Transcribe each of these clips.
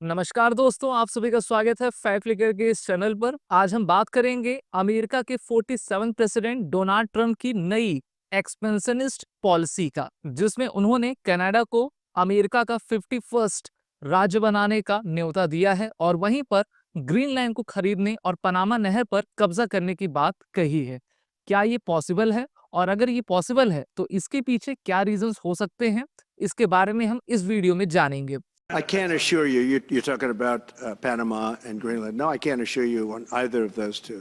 नमस्कार दोस्तों, आप सभी का स्वागत है फैक्ट क्लिकर के इस चैनल पर। आज हम बात करेंगे अमेरिका के 47 प्रेसिडेंट डोनाल्ड ट्रंप की नई एक्सपेंशनिस्ट पॉलिसी का, जिसमें उन्होंने कनाडा को अमेरिका का 51st राज्य बनाने का न्योता दिया है और वहीं पर ग्रीनलैंड को खरीदने और पनामा नहर पर कब्जा करने की बात कही है। क्या ये पॉसिबल है? और अगर ये पॉसिबल है तो इसके पीछे क्या रीजंस हो सकते हैं, इसके बारे में हम इस वीडियो में जानेंगे। I can't assure you, you're talking about Panama and Greenland. No, I can't assure you on either of those two.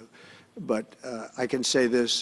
But I can say this,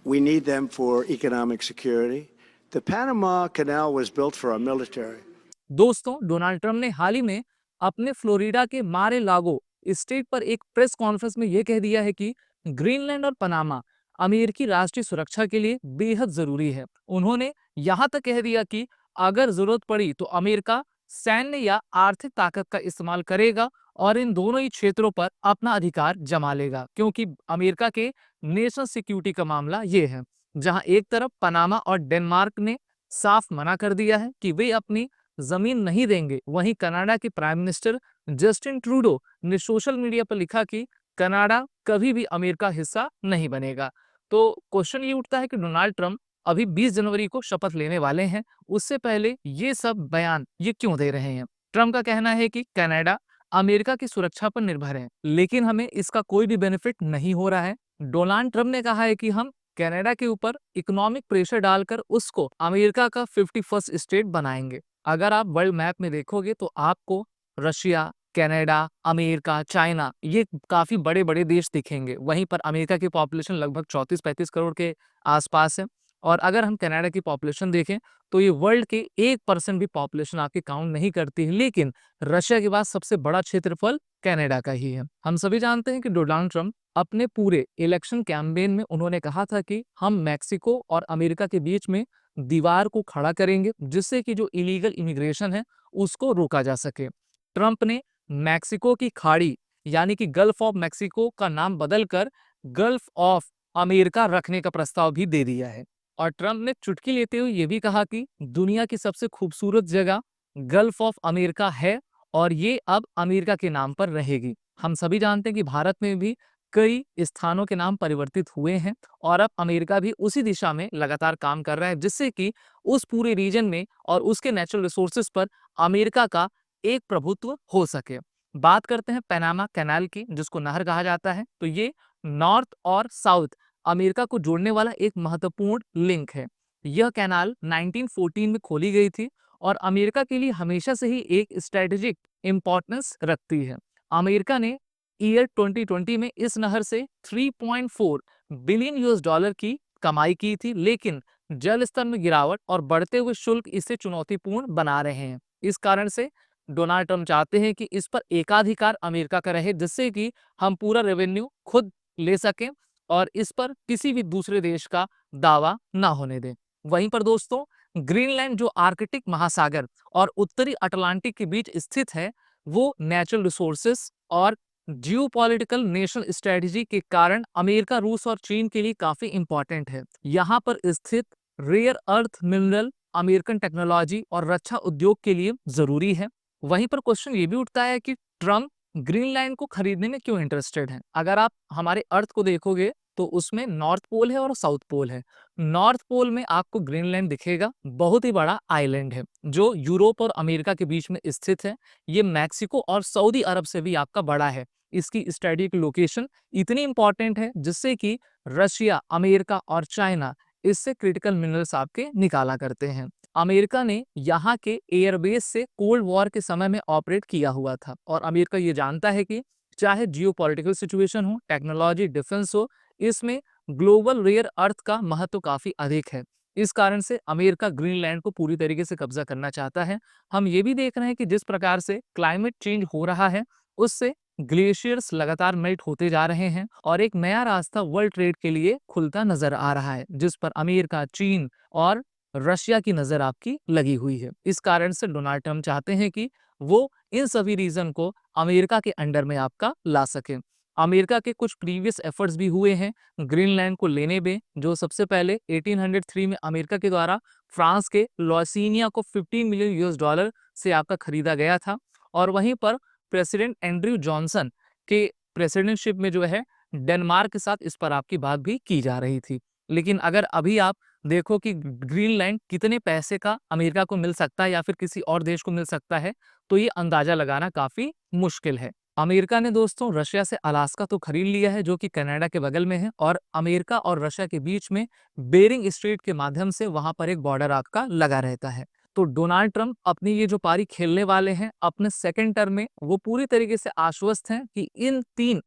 we need them for economic security. The Panama Canal was built for our military. दोस्तों, Donald Trump ने हाल ही में अपने Florida के मारे लागो state पर एक press conference में यह कह दिया है कि ग्रीनलैंड और पनामा अमेरिकी राष्ट्रीय सुरक्षा के लिए बेहद जरूरी है। उन्होंने यहां तक कह दिया कि अगर जरूरत पड़ी तो अमेरिका सैन्य या आर्थिक ताकत का इस्तेमाल करेगा और इन दोनों ही क्षेत्रों पर अपना अधिकार जमा लेगा, क्योंकि अमेरिका के नेशनल सिक्योरिटी का मामला ये है, जहां एक तरफ पनामा और डेनमार्क ने साफ मना कर दिया है कि वे अपनी जमीन नहीं देंगे, वहीं कनाडा के प्राइम मिनिस्टर जस्टिन ट्रूडो ने सोशल मीडिया पर लिखा कि कनाडा कभी भी अमेरिका हिस्सा नहीं बनेगा। तो क्वेश्चन ये उठता है कि डोनाल्ड ट्रंप अभी 20 जनवरी को शपथ लेने वाले हैं, उससे पहले ये सब बयान ये क्यों दे रहे हैं? ट्रंप का कहना है कि कनाडा अमेरिका की सुरक्षा पर निर्भर है, लेकिन हमें इसका कोई भी बेनिफिट नहीं हो रहा है। डोनाल्ड ट्रंप ने कहा है कि हम कनाडा के ऊपर इकोनॉमिक प्रेशर डालकर उसको अमेरिका का 51st स्टेट बनाएंगे। अगर आप वर्ल्ड मैप में देखोगे तो आपको रशिया, कनाडा, अमेरिका, चाइना ये काफी बड़े बड़े देश दिखेंगे। वहीं पर अमेरिका की पॉपुलेशन लगभग 34-35 करोड़ के आसपास है। और अगर हम कनाडा की पॉपुलेशन देखें तो ये वर्ल्ड के 1% भी पॉपुलेशन आपकी काउंट नहीं करती है, लेकिन रशिया के बाद सबसे बड़ा क्षेत्रफल कनाडा का ही है। हम सभी जानते हैं कि डोनाल्ड ट्रंप अपने पूरे इलेक्शन कैंपेन में उन्होंने कहा था कि हम मैक्सिको और अमेरिका के बीच में दीवार को खड़ा करेंगे, जिससे कि जो इलीगल इमिग्रेशन है उसको रोका जा सके। ट्रंप ने मैक्सिको की खाड़ी यानी कि गल्फ ऑफ मैक्सिको का नाम बदलकर गल्फ ऑफ अमेरिका रखने का प्रस्ताव भी दे दिया है। और ट्रंप ने चुटकी लेते हुए यह भी कहा कि दुनिया की सबसे खूबसूरत जगह गल्फ ऑफ अमेरिका है और ये अब अमेरिका के नाम पर रहेगी। हम सभी जानते हैं कि भारत में भी कई स्थानों के नाम परिवर्तित हुए हैं और अब अमेरिका भी उसी दिशा में लगातार काम कर रहा है, जिससे कि उस पूरे रीजन में और उसके नेचुरल रिसोर्सेज पर अमेरिका का एक प्रभुत्व हो सके। बात करते हैं पनामा कैनाल की, जिसको नहर कहा जाता है। तो ये नॉर्थ और साउथ अमेरिका को जोड़ने वाला एक महत्वपूर्ण लिंक है। यह कैनाल 1914 में खोली गई थी और अमेरिका के लिए हमेशा से ही एक स्ट्रेटेजिक इंपॉर्टेंस रखती है। अमेरिका ने ईयर 2020 में इस नहर से 3.4 बिलियन यूएस डॉलर की कमाई की थी, लेकिन जल स्तर में गिरावट और बढ़ते हुए शुल्क इसे चुनौतीपूर्ण बना रहे हैं। इस कारण से डोनाल्ड ट्रंप चाहते हैं कि इस पर एकाधिकार अमेरिका का रहे, जिससे कि हम पूरा रेवेन्यू खुद ले सकें और इस पर किसी भी दूसरे देश का दावा ना होने दें। वहीं पर दोस्तों, ग्रीनलैंड जो आर्कटिक महासागर और उत्तरी अटलांटिक के बीच स्थित है, वो नेचुरल रिसोर्सेस और जियोपॉलिटिकल नेशनल स्ट्रेटजी के कारण अमेरिका, रूस और चीन के लिए काफी इंपॉर्टेंट है। यहाँ पर स्थित rare earth mineral American technology और रक्षा उद्योग के लिए जरूरी है। वहीं पर क्वेश्चन ये भी उठता है कि ट्रंप ग्रीनलैंड को खरीदने में क्यों इंटरेस्टेड हैं? अगर आप हमारे अर्थ को देखोगे तो उसमें नॉर्थ पोल है और साउथ पोल है। नॉर्थ पोल में आपको ग्रीनलैंड दिखेगा, बहुत ही बड़ा आइलैंड है जो यूरोप और अमेरिका के बीच में स्थित है। ये मैक्सिको और सऊदी अरब से भी आपका बड़ा है। इसकी स्ट्रेटेजिक लोकेशन इतनी इंपॉर्टेंट है जिससे कि रशिया, अमेरिका और चाइना इससे क्रिटिकल मिनरल्स आपके निकाला करते हैं। अमेरिका ने यहाँ के एयरबेस से कोल्ड वॉर के समय में ऑपरेट किया हुआ था और अमेरिका ये जानता है कि चाहे जियोपॉलिटिकल सिचुएशन हो, टेक्नोलॉजी, डिफेंस हो, इसमें ग्लोबल रेयर अर्थ का महत्व काफी अधिक है। इस कारण से अमेरिका ग्रीनलैंड को पूरी तरीके से कब्जा करना चाहता है। हम ये भी देख रहे हैं कि जिस प्रकार से क्लाइमेट चेंज हो रहा है, उससे ग्लेशियर्स लगातार मेल्ट होते जा रहे हैं और एक नया रास्ता वर्ल्ड ट्रेड के लिए खुलता नजर आ रहा है, जिस पर अमेरिका, चीन और रशिया की नजर आपकी लगी हुई है। इस कारण से डोनाल्ड ट्रंप चाहते हैं कि वो इन सभी रीजन को अमेरिका के अंडर में आपका ला सके। अमेरिका के कुछ प्रीवियस एफर्ट्स भी हुए हैं ग्रीनलैंड को लेने में, जो सबसे पहले 1803 में अमेरिका के द्वारा फ्रांस के लॉसिनिया को 15 मिलियन यूएस डॉलर से आपका खरीदा गया था और वहीं पर प्रेसिडेंट एंड्रयू जॉनसन के प्रेसिडेंटशिप में जो है डेनमार्क के साथ इस पर आपकी बात भी की जा रही थी। लेकिन अगर अभी आप देखो कि ग्रीनलैंड कितने पैसे का अमेरिका को मिल सकता है या फिर किसी और देश को मिल सकता है, तो ये अंदाजा लगाना काफी मुश्किल है। अमेरिका ने दोस्तों रशिया से अलास्का तो खरीद लिया है जो कि कनाडा के बगल में है, और अमेरिका और रशिया के बीच में बेरिंग स्ट्रेट के माध्यम से वहां पर एक बॉर्डर आपका लगा रहता है। तो डोनाल्ड ट्रंप अपनी ये जो पारी खेलने वाले हैं अपने सेकेंड टर्म में, वो पूरी तरीके से आश्वस्त हैं कि इन 3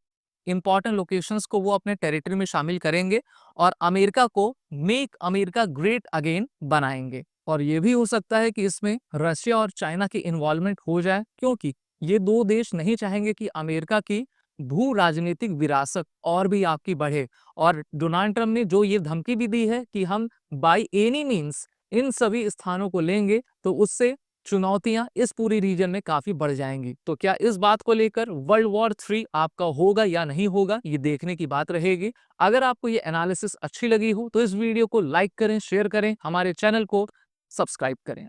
इंपॉर्टेंट लोकेशंस को वो अपने टेरिटरी में शामिल करेंगे और अमेरिका को मेक अमेरिका ग्रेट अगेन बनाएंगे। और ये भी हो सकता है कि इसमें रशिया और चाइना की इन्वॉल्वमेंट हो जाए, क्योंकि ये 2 देश नहीं चाहेंगे कि अमेरिका की भू राजनीतिक विरासत और भी आपकी बढ़े। और डोनाल्ड ट्रंप ने जो ये धमकी भी दी है कि हम बाय एनी मीन्स इन सभी स्थानों को लेंगे, तो उससे चुनौतियां इस पूरी रीजन में काफी बढ़ जाएंगी। तो क्या इस बात को लेकर वर्ल्ड वॉर 3 आपका होगा या नहीं होगा, ये देखने की बात रहेगी। अगर आपको ये एनालिसिस अच्छी लगी हो तो इस वीडियो को लाइक करें, शेयर करें, हमारे चैनल को सब्सक्राइब करें।